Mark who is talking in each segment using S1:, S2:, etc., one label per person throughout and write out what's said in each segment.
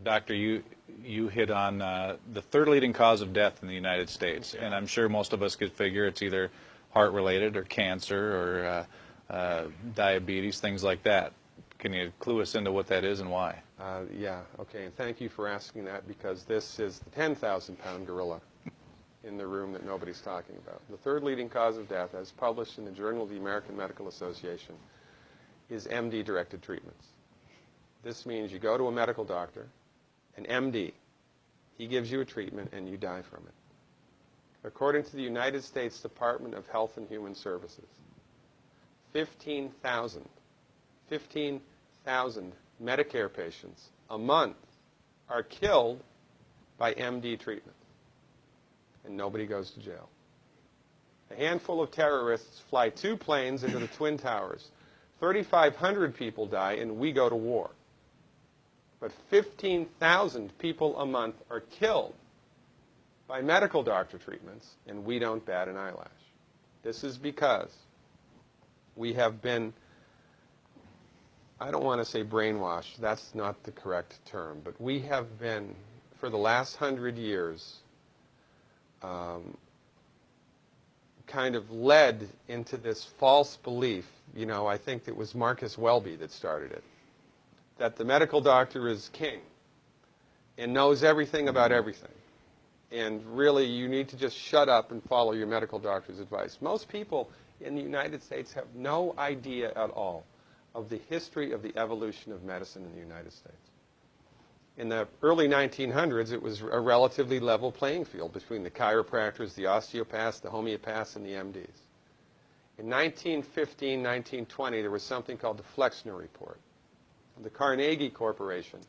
S1: Doctor, you hit on the third leading cause of death in the United States, and I'm sure most of us could figure it's either heart-related or cancer or diabetes, things like that. Can you clue us into what that is and why?
S2: Yeah, okay, and thank you for asking that, because this is the 10,000-pound gorilla in the room that nobody's talking about. The third leading cause of death, as published in the Journal of the American Medical Association, is MD-directed treatments. This means you go to a medical doctor, an MD. He gives you a treatment and you die from it. According to the United States Department of Health and Human Services, 15,000 Medicare patients a month are killed by MD treatment, and nobody goes to jail. A handful of terrorists fly 2 planes into the Twin Towers. 3,500 people die, and we go to war. But 15,000 people a month are killed by medical doctor treatments, and we don't bat an eyelash. This is because we have been, I don't want to say brainwashed, that's not the correct term, but we have been, for the last 100 years, kind of led into this false belief. You know, I think it was Marcus Welby that started it, that the medical doctor is king and knows everything about everything. And really, you need to just shut up and follow your medical doctor's advice. Most people in the United States have no idea at all of the history of the evolution of medicine in the United States. In the early 1900s, it was a relatively level playing field between the chiropractors, the osteopaths, the homeopaths, and the MDs. In 1915, 1920, there was something called the Flexner Report. The Carnegie Corporation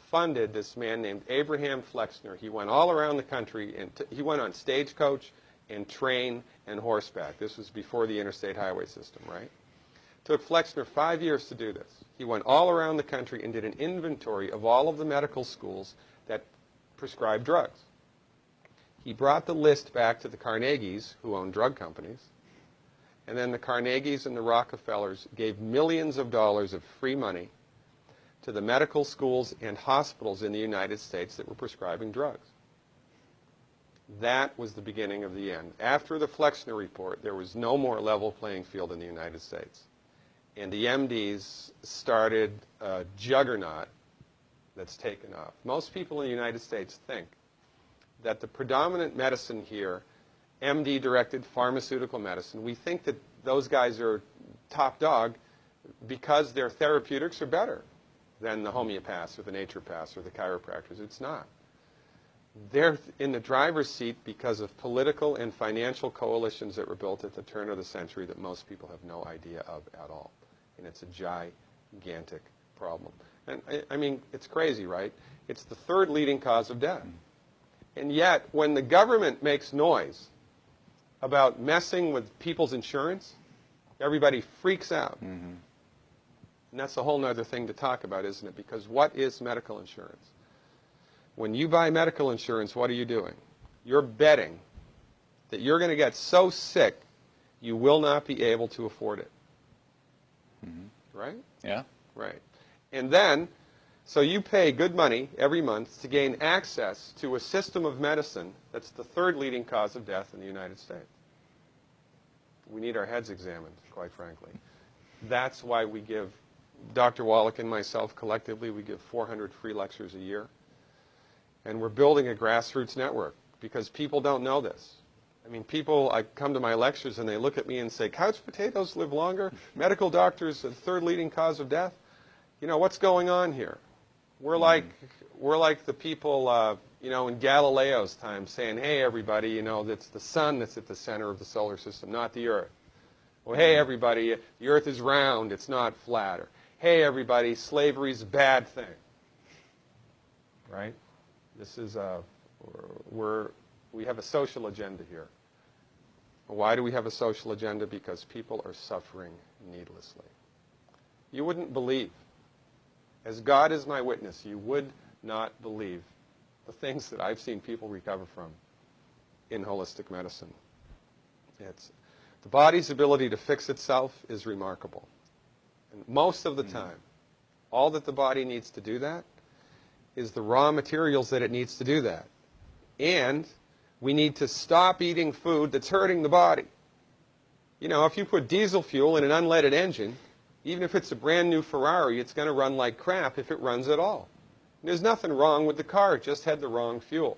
S2: funded this man named Abraham Flexner. He went all around the country, and he went on stagecoach and train and horseback. This was before the interstate highway system, right? It took Flexner 5 years to do this. He went all around the country and did an inventory of all of the medical schools that prescribed drugs. He brought the list back to the Carnegies, who owned drug companies, and then the Carnegies and the Rockefellers gave millions of dollars of free money to the medical schools and hospitals in the United States that were prescribing drugs. That was the beginning of the end. After the Flexner Report, there was no more level playing field in the United States. And the MDs started a juggernaut that's taken off. Most people in the United States think that the predominant medicine here, MD-directed pharmaceutical medicine, we think that those guys are top dog because their therapeutics are better than the homeopaths or the naturopaths or the chiropractors. It's not. They're in the driver's seat because of political and financial coalitions that were built at the turn of the century that most people have no idea of at all. And it's a gigantic problem. And I mean, it's crazy, right? It's the third leading cause of death. And yet, when the government makes noise about messing with people's insurance, everybody freaks out. Mm-hmm. And that's a whole other thing to talk about, isn't it? Because what is medical insurance? When you buy medical insurance, what are you doing? You're betting that you're going to get so sick you will not be able to afford it. Mm-hmm. Right?
S1: Yeah.
S2: Right. And then, so you pay good money every month to gain access to a system of medicine that's the third leading cause of death in the United States. We need our heads examined, quite frankly. That's why we give, Dr. Wallach and myself collectively, we give 400 free lectures a year. And we're building a grassroots network because people don't know this. I mean, people, I come to my lectures and they look at me and say, couch potatoes live longer? Medical doctors are the third leading cause of death? You know, what's going on here? We're like the people, you know, in Galileo's time saying, hey, everybody, you know, it's the sun that's at the center of the solar system, not the Earth. Well, hey, everybody, the Earth is round, it's not flat. Or, hey, everybody, slavery's a bad thing. Right? This is we have a social agenda here. Why do we have a social agenda? Because people are suffering needlessly. You wouldn't believe, as God is my witness, you would not believe the things that I've seen people recover from in holistic medicine. The body's ability to fix itself is remarkable. And most of the time, all that the body needs to do that is the raw materials that it needs to do that. And we need to stop eating food that's hurting the body. You know, if you put diesel fuel in an unleaded engine, even if it's a brand new Ferrari, it's going to run like crap if it runs at all. And there's nothing wrong with the car, it just had the wrong fuel.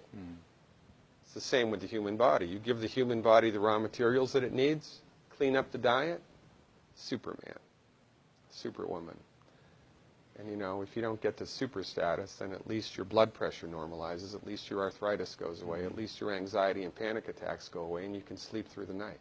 S2: It's the same with the human body. You give the human body the raw materials that it needs, clean up the diet, Superman, Superwoman. And you know, if you don't get to super status, then at least your blood pressure normalizes, at least your arthritis goes away, at least your anxiety and panic attacks go away, and you can sleep through the night.